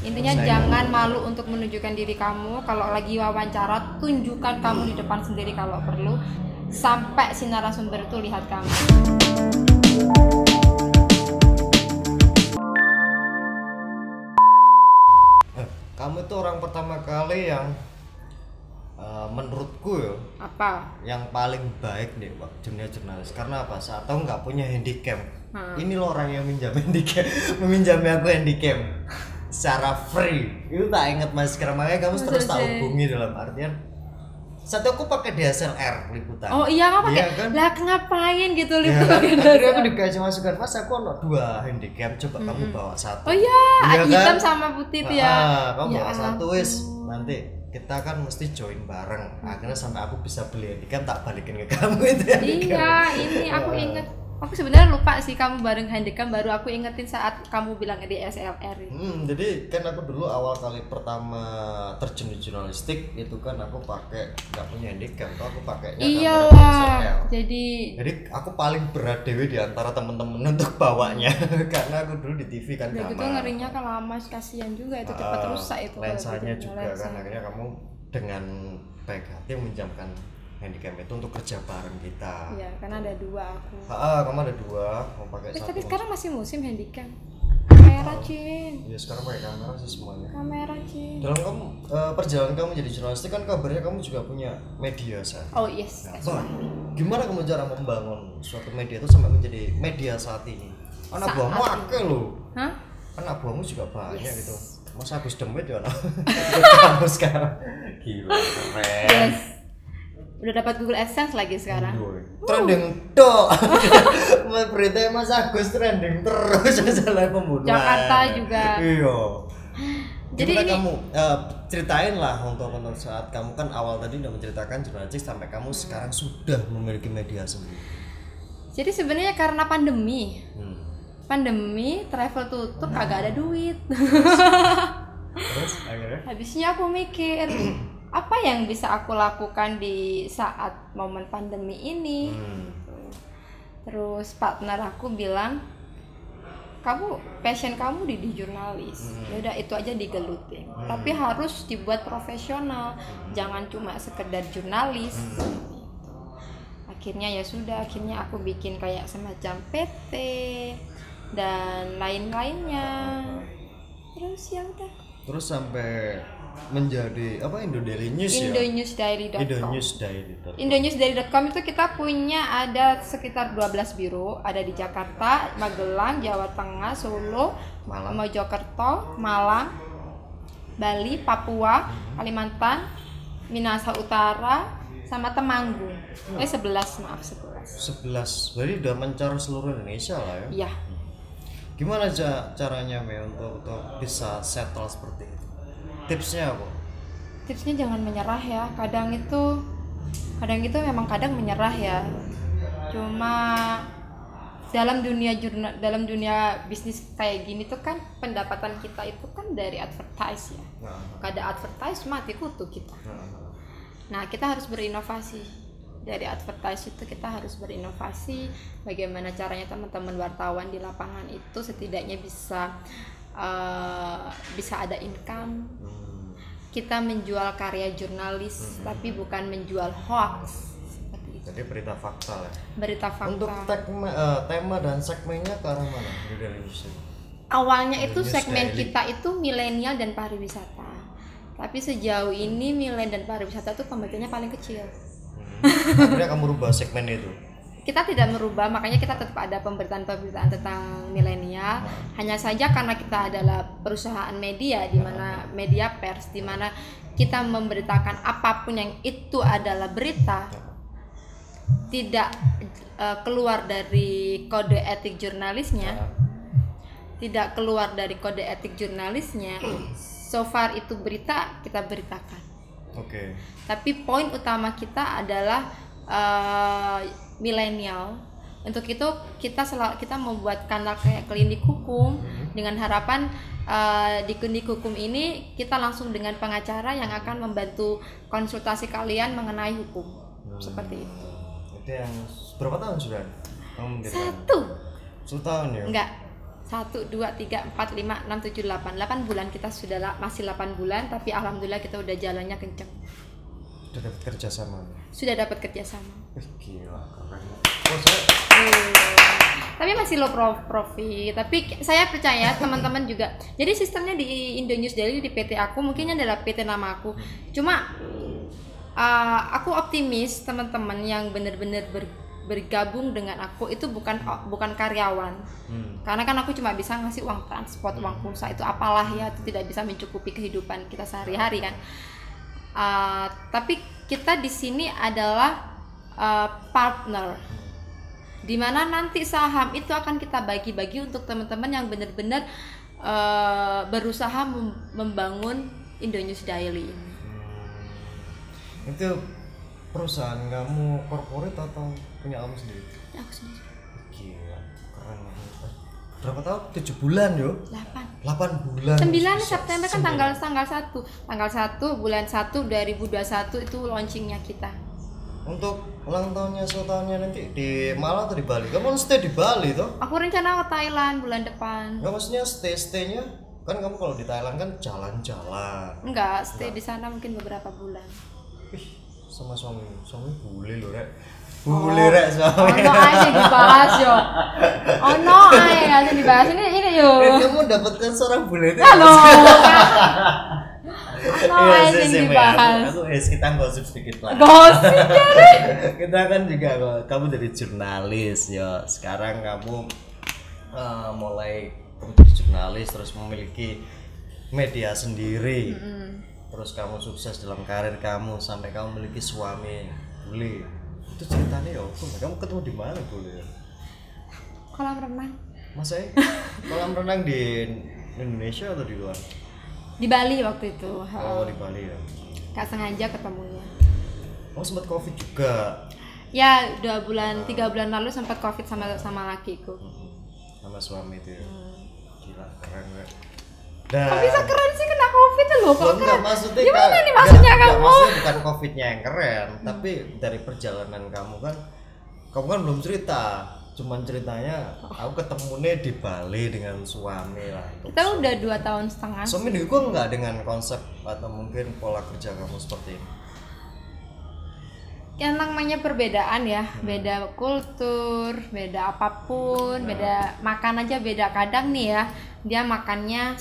Intinya jangan malu untuk menunjukkan diri kamu. Kalau lagi wawancara, tunjukkan kamu di depan sendiri kalau perlu, sampai si narasumber itu lihat kamu. Kamu itu orang pertama kali yang menurutku ya, Apa? yang paling baik nih Pak dunia jurnalis. Karena apa? Saat aku nggak punya handycam, ini loh orang yang minjam handycam, meminjami aku handycam secara free. Itu tak ingat mas sekarang, makanya kamu terus tak hubungi dalam artian saat aku pakai DSLR liputan. Oh iya, nggak pakai? Iya, kan? Lah ngapain gitu Ya, liputan? akhirnya aku dikasih masukan, mas aku ada 2 handycam, coba kamu bawa 1. Oh iya, Iya hitam kan? sama putih itu ya. Kamu Ya bawa 1 ampun. wis, nanti kita kan mesti join bareng. Akhirnya sampai aku bisa beli handycam, tak balikin ke kamu itu handycam. Iya, ini aku inget. Aku sebenarnya lupa sih kamu bareng handycam, baru aku ingetin saat kamu bilang di SLR itu. Jadi kan aku dulu awal kali pertama terjun di jurnalistik itu kan aku pakai nggak punya handycam, tuh aku pakainya kamera Iyalah. DSLR. Jadi aku paling berat dewe di antara teman-teman untuk bawanya karena aku dulu di TV kan udah gitu kamar. ngerinya kan lama, kasihan juga itu cepat rusak itu. kalau Lensanya gitu, juga lensa. kan, akhirnya kamu dengan baik hati menjamkan handycam itu untuk kerja bareng kita. Iya, karena ada 2 aku. Kamu ada 2, mau pakai satu. Tapi sekarang masih musim handycam. Kamera, Cin. Ya sekarang pakai kamera sih semuanya. Kamera, Cin. Dalam kamu perjalanan kamu jadi jurnalistik kan kabarnya kamu juga punya media San. Oh yes. Nah, gimana kamu cara membangun suatu media itu sampai menjadi media saat ini? Anak buahmu akeh loh. Hah? Anak buahmu juga banyak Yes. gitu. Mas Agus Demit ya anak. Kamu sekarang gila keren. Yes. Udah dapat Google AdSense lagi sekarang. Trending dok. Berita Mas Agus trending terus masalah pembunuhan. Jakarta juga. Iya. Jadi Gimana ini- kamu ceritain lah untuk saat kamu kan awal tadi udah menceritakan jurnalistik sampai kamu sekarang sudah memiliki media sendiri. Jadi sebenarnya karena pandemi. Hmm. Pandemi, travel tutup, kagak ada duit. Terus akhirnya Habisnya aku mikir, apa yang bisa aku lakukan di saat momen pandemi ini? Terus partner aku bilang, passion kamu di jurnalis. Ya udah itu aja digelutin. Tapi harus dibuat profesional. Jangan cuma sekedar jurnalis. Akhirnya ya sudah, akhirnya aku bikin kayak semacam PT dan lain-lainnya. Terus ya udah. terus sampai menjadi apa Indodaily News ya? Indonewsdiary.com. Indonewsdiary.com. Indonewsdiary.com itu kita punya ada sekitar 12 biro, ada di Jakarta, Magelang, Jawa Tengah, Solo, Malang. Mojokerto, Malang, Bali, Papua, Kalimantan, Minahasa Utara, sama Temanggung. 11, maaf 11. 11. Berarti udah mencar seluruh Indonesia lah ya. Iya. Gimana caranya Me untuk bisa settle seperti itu? Tipsnya apa? Tipsnya jangan menyerah ya. Kadang itu memang kadang menyerah ya. Cuma dalam dunia bisnis kayak gini tuh kan pendapatan kita itu kan dari advertise ya. Kada advertise mati kutu kita. Nah, kita harus berinovasi. Dari advertise itu kita harus berinovasi. Bagaimana caranya teman-teman wartawan di lapangan itu setidaknya bisa ada income. Kita menjual karya jurnalis, tapi bukan menjual hoax. Seperti itu. Jadi berita fakta lah. Berita fakta. Untuk tema dan segmennya ke arah mana? Dari Awalnya itu News segmen Daily. kita itu milenial dan pariwisata. Tapi sejauh ini milenial dan pariwisata itu pembagiannya paling kecil. Akhirnya kamu rubah segmen itu. Kita tidak merubah, makanya kita tetap ada pemberitaan tentang milenial. Hanya saja karena kita adalah perusahaan media, di mana media pers, di mana kita memberitakan apapun yang itu adalah berita, tidak keluar dari kode etik jurnalisnya, So far itu berita kita beritakan. Oke. Tapi poin utama kita adalah milenial. Untuk itu kita membuat kanal kayak klinik hukum dengan harapan di klinik hukum ini kita langsung dengan pengacara yang akan membantu konsultasi kalian mengenai hukum. Seperti itu. Itu yang berapa tahun sudah? Kamu mendirikan? 1 tahun ya? enggak 1, 2, 3, 4, 5, 6, 7, 8 bulan kita sudah masih 8 bulan, tapi alhamdulillah kita udah jalannya kenceng. Sudah dapat kerjasama. Sudah dapat kerjasama. Gila, keren. Oh, saya... Tapi masih low profit. Tapi saya percaya teman-teman juga. Jadi sistemnya di Indonews Daily di PT aku mungkin adalah PT nama aku. Cuma aku optimis teman-teman yang benar-benar bergabung dengan aku itu bukan karyawan. Karena kan aku cuma bisa ngasih uang transport, uang pulsa itu apalah ya, itu tidak bisa mencukupi kehidupan kita sehari-hari kan. Tapi kita di sini adalah partner, dimana nanti saham itu akan kita bagi-bagi untuk teman-teman yang benar-benar berusaha membangun Indonews Daily ini. Itu perusahaan kamu corporate atau punya kamu sendiri? Aku sendiri. Gila, keren banget. Berapa tahun? 7 bulan yo? 8 bulan. 9 September kan tanggal 1. Tanggal 1 bulan 1 2021 itu launchingnya kita. Untuk ulang tahunnya, tahunnya nanti di Malang atau di Bali? Kamu stay di Bali toh? Aku rencana ke Thailand bulan depan. Enggak, maksudnya stay-nya kan kamu kalau di Thailand kan jalan-jalan. Enggak, stay di sana mungkin beberapa bulan. Ih, sama suami boleh loh, Rek. Boleh, Rek, suami. Ono aja dibahas yo. Ono aja dibahas ini yo. Kamu dapatkan seorang bule itu. Halo. Ono aja dibahas. Aku kita gosip sedikit lah. Gosip ya. Kita kan juga kamu dari jurnalis ya. Sekarang kamu mulai menjadi jurnalis terus memiliki media sendiri. Terus kamu sukses dalam karir kamu sampai kamu memiliki suami bule. Itu ceritanya ya apa? Kamu ketemu di mana bule? Kolam renang. Masa kolam renang di Indonesia atau di luar? Di Bali waktu itu. Oh, di Bali ya. Gak sengaja ketemunya. Oh, sempat Covid juga. Ya, 3 bulan lalu sempat Covid sama lakiku. Sama suami itu ya. Gila, keren banget. Kok bisa keren sih kena Covid loh? Kok keren? Maksudnya gimana nih maksudnya kamu? Maksudnya bukan Covidnya yang keren, tapi dari perjalanan kamu kan belum cerita. Cuman ceritanya aku ketemunya di Bali dengan suami lah. Kita udah 2 tahun setengah. Suami didukung nggak dengan konsep atau mungkin pola kerja kamu seperti ini? Yang namanya perbedaan ya, beda kultur, beda apapun, beda makan aja beda. Kadang nih ya, dia makannya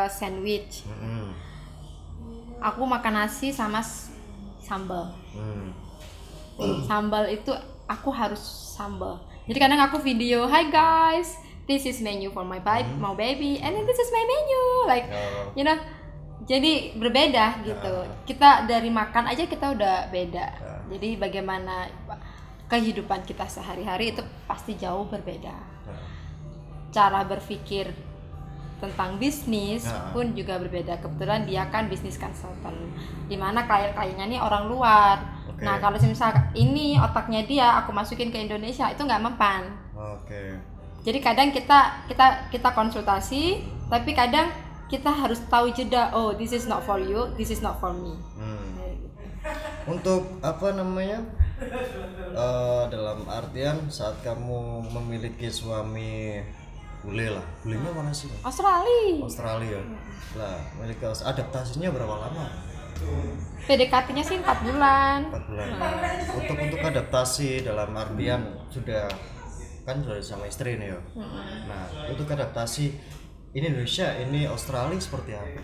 sandwich. Aku makan nasi sama sambal. Sambal itu aku harus sambal. Jadi kadang aku video, "Hi guys, this is menu for my baby, and then this is my menu." Like, you know, jadi berbeda gitu. Kita dari makan aja kita udah beda. Jadi bagaimana kehidupan kita sehari-hari itu pasti jauh berbeda. Cara berpikir tentang bisnis pun juga berbeda. Kebetulan dia kan bisnis consultant, dimana klien-kliennya nih orang luar. Nah kalau misal ini otaknya dia aku masukin ke Indonesia itu nggak mempan. Jadi kadang kita konsultasi, tapi kadang kita harus tahu jeda. Oh, this is not for you, this is not for me. Untuk apa namanya? Dalam artian saat kamu memiliki suami bule lah, bulenya mana sih? Australia. Lah, memiliki adaptasinya berapa lama? PDKT-nya sih 4 bulan. 4 bulan. Untuk adaptasi dalam artian sudah sama istri nih ya. Nah, untuk adaptasi ini Indonesia, ini Australia seperti apa?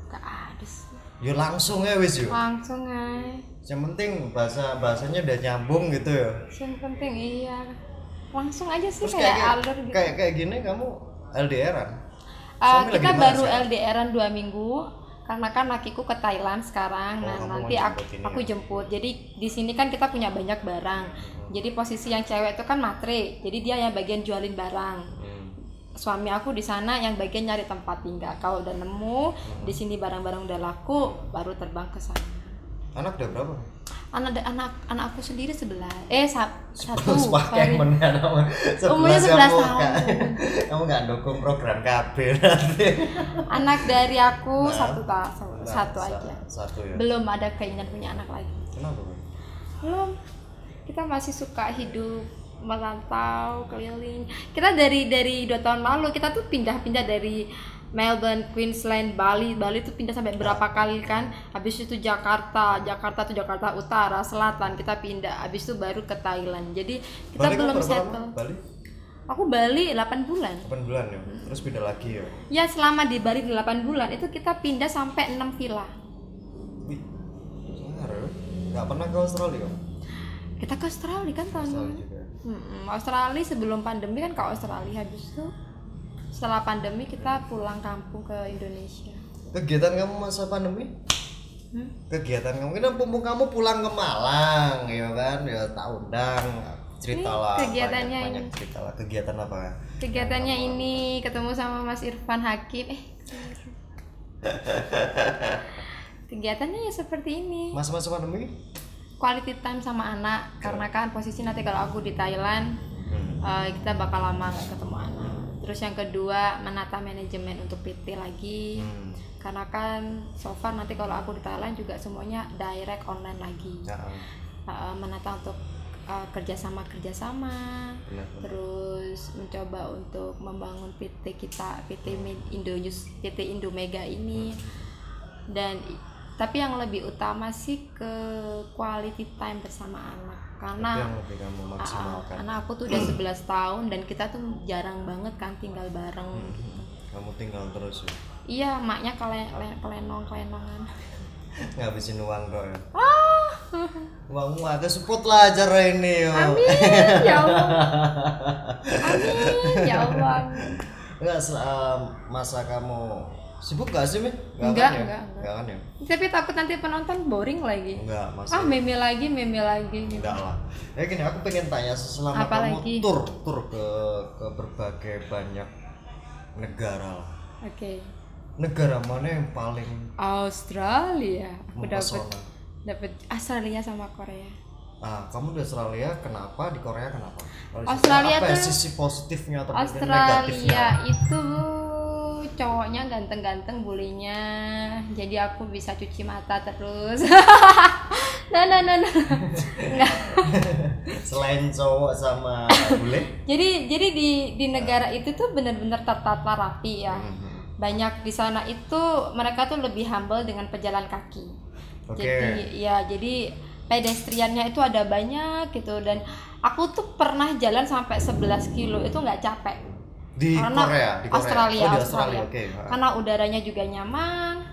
Gak ada sih. Yo langsung ya wis yo. Langsung aja. Yang penting bahasanya udah nyambung gitu ya. Yang penting iya. Langsung aja sih. Terus kayak alur gitu. Kayak gini kamu LDR-an? Kita baru LDR-an 2 minggu. Karena kan lakiku ke Thailand sekarang. Nah, nanti aku jemput. Jadi di sini kan kita punya banyak barang. Jadi posisi yang cewek itu kan matre. Jadi dia yang bagian jualin barang. Suami aku di sana yang bagian nyari tempat tinggal. Kalau udah nemu di sini barang-barang udah laku, baru terbang ke sana. Anak udah berapa? Anak aku sendiri 11. Satu. Umurnya 11 tahun. Kamu nggak dukung program KB nanti. Anak dari aku satu aja. Satu ya. Belum ada keinginan punya anak lagi. Kenapa? Belum. Kita masih suka hidup merantau keliling. Kita dari 2 tahun lalu kita tuh pindah-pindah dari Melbourne, Queensland, Bali tuh pindah sampai berapa kali kan. Habis itu Jakarta tuh Jakarta Utara, Selatan kita pindah. Habis itu baru ke Thailand. Jadi kita Bali belum berapa settle. lama? Bali? Aku Bali 8 bulan. 8 bulan ya. Terus pindah lagi ya. Ya selama di Bali 8 bulan itu kita pindah sampai 6 villa. Wih. Benar ya. Enggak pernah ke Australia? Kita ke Australia kan tahun Australia lalu. juga. Australia sebelum pandemi kan ke Australia, habis itu setelah pandemi kita pulang kampung ke Indonesia. Kegiatan kamu masa pandemi? Kegiatan kamu kan mumpung kamu pulang ke Malang ya kan, ya tak undang, ceritalah. Kegiatannya banyak ini. ceritalah. Kegiatan apa? Kegiatannya ini ketemu sama Mas Irfan Hakim. Kegiatannya ya seperti ini. Masa-masa pandemi? Quality time sama anak, karena kan posisi nanti kalau aku di Thailand kita bakal lama nggak ketemu anak. Terus yang kedua menata manajemen untuk PT lagi, karena kan so far nanti kalau aku di Thailand juga semuanya direct online lagi. Menata untuk kerjasama, terus mencoba untuk membangun PT kita, PT Indomega ini. Dan tapi yang lebih utama sih ke quality time bersama anak, karena anak aku tuh udah 11 tahun dan kita tuh jarang banget kan tinggal bareng gitu. Kamu tinggal terus ya? Iya, maknya kelenongan ngabisin uang kok ya? Uangmu ada support lah acara ini yo. Amin ya Allah. Amin ya Allah. Enggak, masa kamu sibuk gak sih, Mi? Enggak kan ya? Tapi takut nanti penonton boring lagi. Enggak, masih. meme lagi gitu. Enggak lah. Ya gini, aku pengen tanya selama Apa kamu lagi? tur ke berbagai banyak negara lah. Oke. Negara mana yang paling Australia. Aku mempesona? dapat Australia sama Korea. Kamu di Australia kenapa? Di Korea kenapa? Australia apa ya tuh sisi positifnya atau mungkin Australia negatifnya? itu cowoknya ganteng-ganteng bulenya, jadi aku bisa cuci mata terus. nah. Nggak. Selain cowok sama bule? Jadi di negara itu tuh benar-benar tertata rapi ya. Banyak di sana itu mereka tuh lebih humble dengan pejalan kaki. Jadi pedestriannya itu ada banyak gitu, dan aku tuh pernah jalan sampai 11 kilo itu nggak capek. Di Korea. Australia. Okay. Karena udaranya juga nyaman,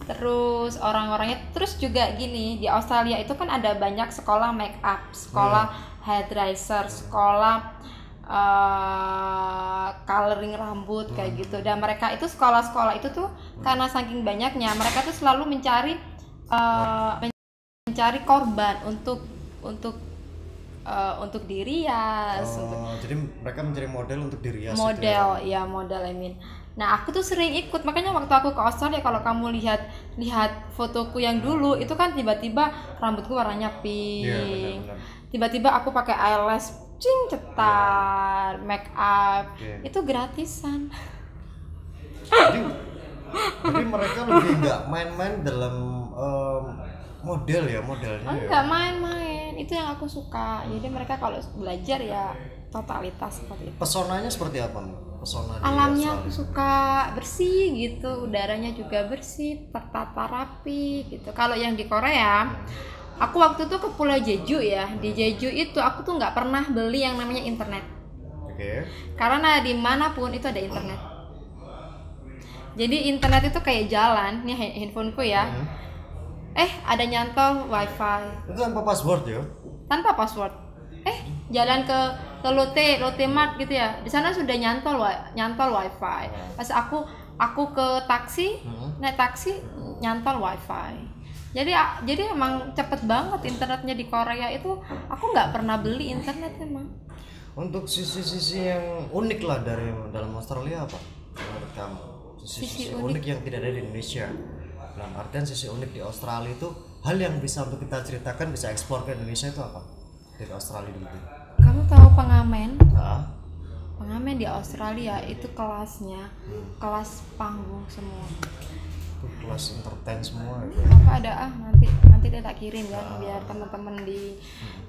terus orang-orangnya, terus juga gini, di Australia itu kan ada banyak sekolah make up, sekolah hairdresser, sekolah coloring rambut kayak gitu. Dan mereka itu sekolah-sekolah itu tuh karena saking banyaknya, mereka tuh selalu mencari korban untuk dirias. Jadi mereka mencari model untuk dirias. Model I mean. Nah, aku tuh sering ikut, makanya waktu aku ke Australia, kalau kamu lihat fotoku yang dulu itu kan tiba-tiba rambutku warnanya pink. Iya, benar. Tiba-tiba aku pakai eyelash cetar, make up. Itu gratisan. Jadi mereka lebih nggak main-main dalam modelnya. Enggak main-main, itu yang aku suka. Jadi mereka kalau belajar ya totalitas seperti itu. Pesonanya seperti apa? Pesona alamnya aku suka, bersih gitu, udaranya juga bersih, tertata rapi gitu. Kalau yang di Korea, aku waktu itu ke Pulau Jeju ya. Di Jeju itu aku tuh nggak pernah beli yang namanya internet. Karena dimanapun itu ada internet. Jadi internet itu kayak jalan, nih handphoneku ya. Ada nyantol wifi. Itu tanpa password ya? Tanpa password. Jalan ke Lotte Mart gitu ya. Di sana sudah nyantol wifi. Pas aku ke taksi, naik taksi nyantol wifi. Jadi emang cepet banget internetnya di Korea itu. Aku nggak pernah beli internet emang. Untuk sisi-sisi yang unik lah dalam Australia apa menurut kamu? Sisi unik yang tidak ada di Indonesia. Dalam artian sisi unik di Australia itu hal yang bisa untuk kita ceritakan, bisa ekspor ke Indonesia itu apa? Dari Australia dulu. Kamu tahu pengamen? Pengamen di Australia itu kelasnya kelas panggung semua. kelas entertain semua gitu. Apa ada nanti dia tak kirim ya biar teman-teman di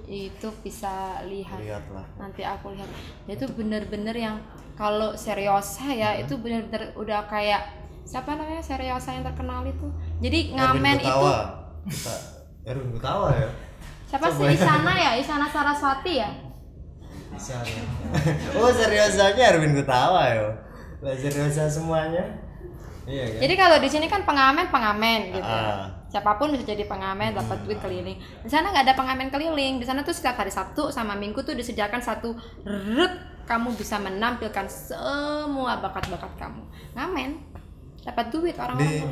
itu bisa lihat Lihatlah. nanti aku lihat dia tuh bener-bener yang kalau Seriosa ya itu bener-bener udah kayak siapa namanya Seriosa yang terkenal itu jadi ngamen itu Erwin Gutawa ya siapa sih Isyana Saraswati ya oh Seriosanya Erwin Gutawa ya lah Seriosa semuanya. Iya kan? Jadi kalau di sini kan pengamen gitu. Siapapun bisa jadi pengamen, dapat duit keliling. Di sana nggak ada pengamen keliling. Di sana tuh setiap hari Sabtu sama Minggu tuh disediakan satu kamu bisa menampilkan semua bakat-bakat kamu. Ngamen, dapat duit orang-orang.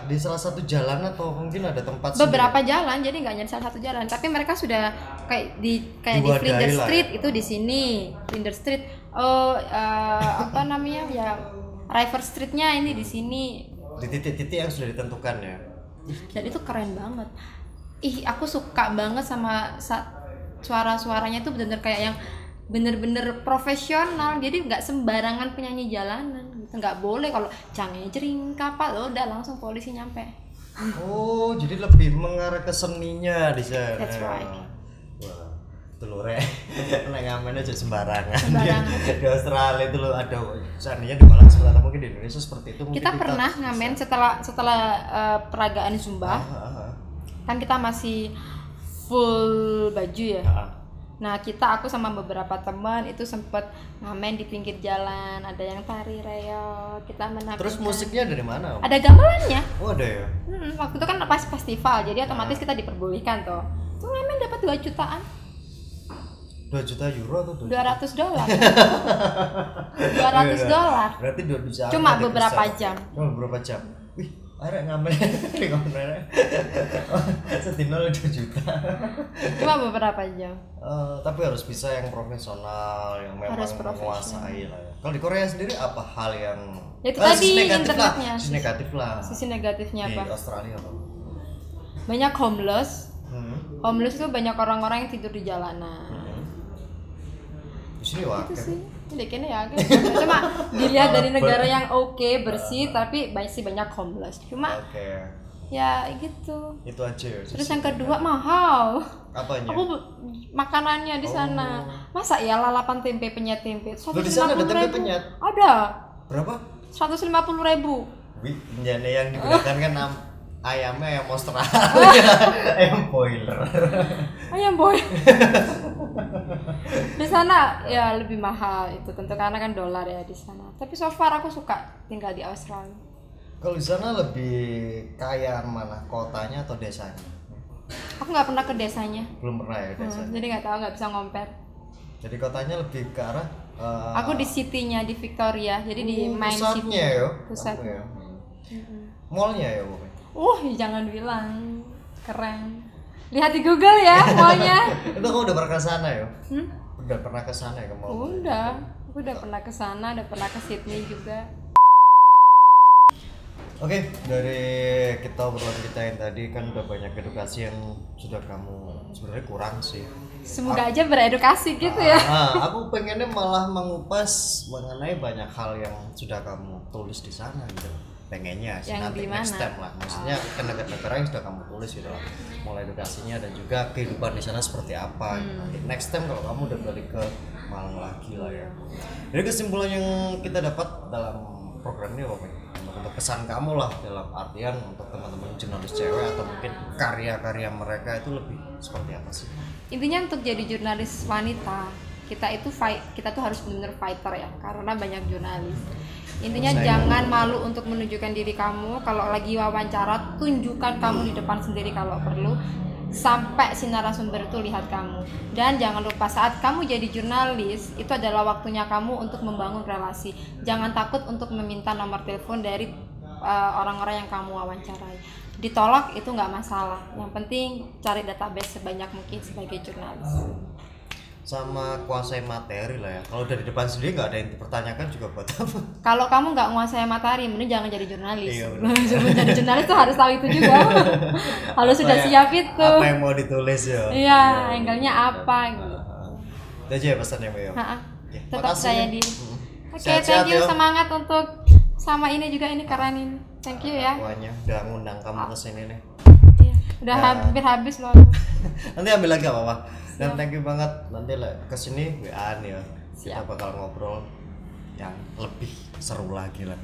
Di salah satu jalan atau mungkin ada tempat beberapa jalan, jadi nggak hanya salah satu jalan. Tapi mereka sudah kayak di Flinders Street ya? Itu di sini, Flinders Street. Apa namanya ya? River Streetnya ini di sini di titik-titik yang sudah ditentukan ya dan itu keren banget aku suka banget sama suara-suaranya tuh bener-bener kayak yang bener-bener profesional jadi nggak sembarangan penyanyi jalanan gitu nggak boleh kalau jangan jering kapal udah langsung polisi nyampe oh jadi lebih mengarah ke seninya di sana. That's right. Wah telurnya ngamen aja sembarangan. Di Australia itu ada seandainya di Malang sebelah mungkin di Indonesia seperti itu kita pernah ngamen setelah peragaan Zumba kan kita masih full baju ya nah aku sama beberapa teman itu sempat ngamen di pinggir jalan ada yang tari reog kita menampilkan terus musiknya dari mana ada gamelannya ada ya waktu itu kan pas festival jadi otomatis kita diperbolehkan tuh ngamen dapat 2 jutaan 2 juta euro atau $200 $200 berarti 2 juta cuma beberapa jam wih arek ngamen setino 2 juta cuma beberapa jam tapi harus bisa yang profesional yang memang menguasai lah ya kalau di Korea sendiri apa hal yang itu tadi internetnya sisi negatifnya apa di Australia apa banyak homeless itu banyak orang-orang yang tidur di jalanan di sini wakil sih kayaknya ya cuma dilihat dari negara yang bersih tapi masih banyak homeless cuma ya gitu itu aja ya terus yang kedua mahal apanya makanannya di sana masa ya lalapan tempe penyet tempe 150.000 di sana ada tempe penyet ada berapa 150.000 wih penjane yang digunakan kan ayamnya ayam Australia ayam boiler di sana ya lebih mahal itu tentu karena kan dolar ya di sana tapi so far aku suka tinggal di Australia kalau di sana lebih kaya mana kotanya atau desanya aku nggak pernah ke desanya belum pernah ya desanya jadi nggak bisa compare jadi kotanya lebih ke arah aku di city-nya di Victoria jadi di main city pusatnya mallnya ya pokoknya jangan bilang keren lihat di Google ya mallnya itu kamu udah pernah ke sana ya udah pernah ke sana ya ke mall aku udah pernah ke sana udah pernah ke Sydney juga Oke, dari obrolan kita yang tadi kan udah banyak edukasi yang sudah kamu sebenarnya kurang sih. Semoga aja beredukasi gitu ya. Aku pengennya malah mengupas mengenai banyak hal yang sudah kamu tulis di sana gitu. Pengennya sih nanti next time lah. Maksudnya ke negara-negara yang sudah kamu tulis gitu lah. Mulai edukasinya dan juga kehidupan di sana seperti apa. Nanti next time kalau kamu udah balik ke Malang lagi lah ya. Jadi kesimpulan yang kita dapat dalam program ini apa? Untuk pesan kamu lah dalam artian untuk teman-teman jurnalis cewek atau mungkin karya-karya mereka itu lebih seperti apa sih? Intinya untuk jadi jurnalis wanita kita tuh harus benar-benar fighter ya karena banyak jurnalis. Intinya jangan malu untuk menunjukkan diri kamu. Kalau lagi wawancara tunjukkan kamu di depan sendiri kalau perlu sampai si narasumber itu lihat kamu. Dan jangan lupa saat kamu jadi jurnalis itu adalah waktunya kamu untuk membangun relasi. Jangan takut untuk meminta nomor telepon dari orang-orang yang kamu wawancarai. Ditolak itu nggak masalah. Yang penting cari database sebanyak mungkin sebagai jurnalis. Sama kuasai materi lah ya. Kalau dari depan sendiri nggak ada yang dipertanyakan juga buat apa? Kalau kamu nggak menguasai materi, mending jangan jadi jurnalis. Sebelum jadi jurnalis tuh harus tahu itu juga. Harus sudah siap itu. Apa yang mau ditulis ya? Iya, angle-nya apa gitu. Itu aja ya pesannya Mbak. Tetap saya di. Oke, thank you, semangat untuk sama ini juga ini keren ini. Thank you ya. Pokoknya udah ngundang kamu ke sini nih. Iya, udah Ya. hampir habis loh. Nanti ambil lagi apa-apa. Dan thank you banget. Nanti ke sini WA-an ya. Kita Siap. bakal ngobrol yang lebih seru lagi lah.